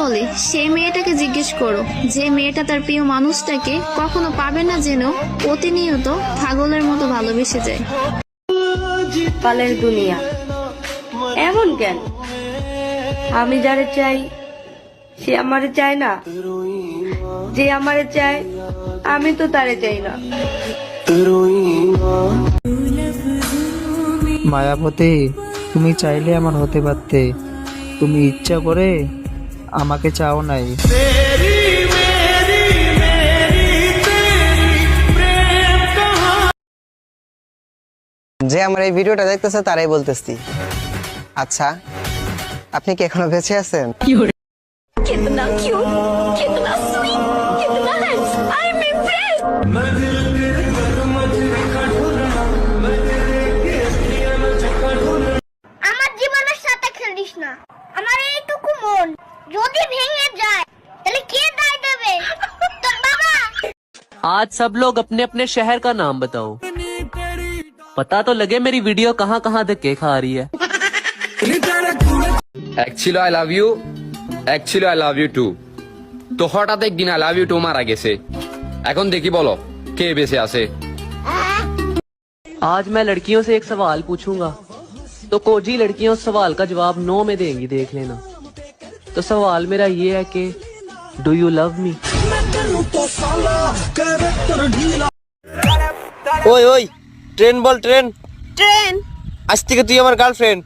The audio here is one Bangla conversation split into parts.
বলি, সেই মেয়েটাকে জিজ্ঞেস করো যে মেয়েটা তার প্রিয় মানুষটাকে কখনো পাবে না যেন প্রতিনিয়ত পাগলের মতো ভালোবেসে যায়। কালের দুনিয়া এমন কেন? আমি যারে চাই সে আমারে চায় না, যে আমারে চায় আমি তো তারে চাই না। মায়াবতী, তুমি চাইলে আমার হতে পারতে, তুমি ইচ্ছা করে আমাকে চাও নাই। যে আমার এই ভিডিওটা দেখতেছে তারাই বলতেছি, আচ্ছা আপনি কি এখনো বেঁচে আছেন? কিতনা কিউট, কিতনা সুইট, কিতনা হ্যান্ডসাম, আই এম ইমপ্রেসড। আমার জীবনের সাথে খেলিস না। আমার এইটুকু মন যদি ভেঙে যায় তাহলে কে দায় দেবে? তোর বাবা। आज सब लोग अपने अपने शहर का नाम बताओ, पता तो लगे मेरी वीडियो कहाँ कहाँ धक्के खा रही है। Actually I love you, actually I love you too. তো হঠাৎ একদিন আই লাভ ইউ টু মারা গেছে, এখন দেখি বলো কে বেঁচে আছে। आज मैं लड़कियों से एक सवाल पूछूंगा, तो कोजी लड़कियां उस सवाल का जवाब नो में देंगी, देख लेना। तो सवाल मेरा ये है कि डू यू लव मी? ওই ওই ট্রেন বল, ট্রেন। ট্রেন? আজ থেকে তুই আমার গার্লফ্রেন্ড।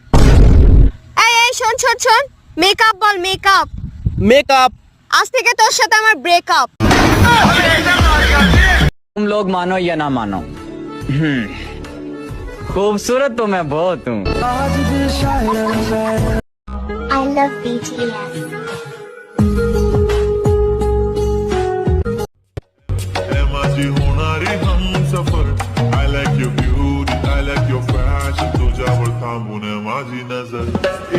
এই এই শোন শোন শোন, মেকআপ বল, মেকআপ। মেকআপ? আজ থেকে তোর সাথে আমার ব্রেকআপ। तुम लोग मानो या ना मानो, खूबसूरत तो मैं बहुत हूँ। I love BTS. माझी होणारी Humsafar. I like your beauty, I like your fashion. तुझ्यावर थांबून माझी नजर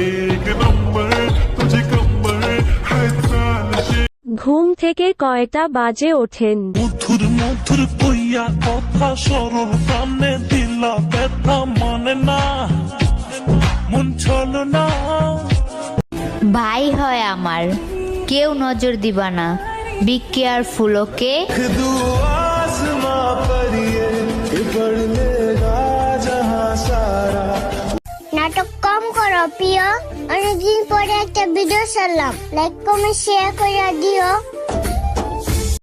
एक नंबर, तुझी कंबर हाय चालशे. ঘুম থেকে কয়টা বাজে ওঠেন? মধুর মধুর কইয়া কথা সরল প্রাণে দিলা ব্যথা মানে না, মন চলো না। ভাই হয় আমার, কেউ নজর দিবা না, বি কেয়ারফুল, ওকে? নাটক কম করো প্রিয়, অনেকদিন পরে একটা ভিডিও ছাড়লাম, লাইক কমেন্ট শেয়ার করে দিও।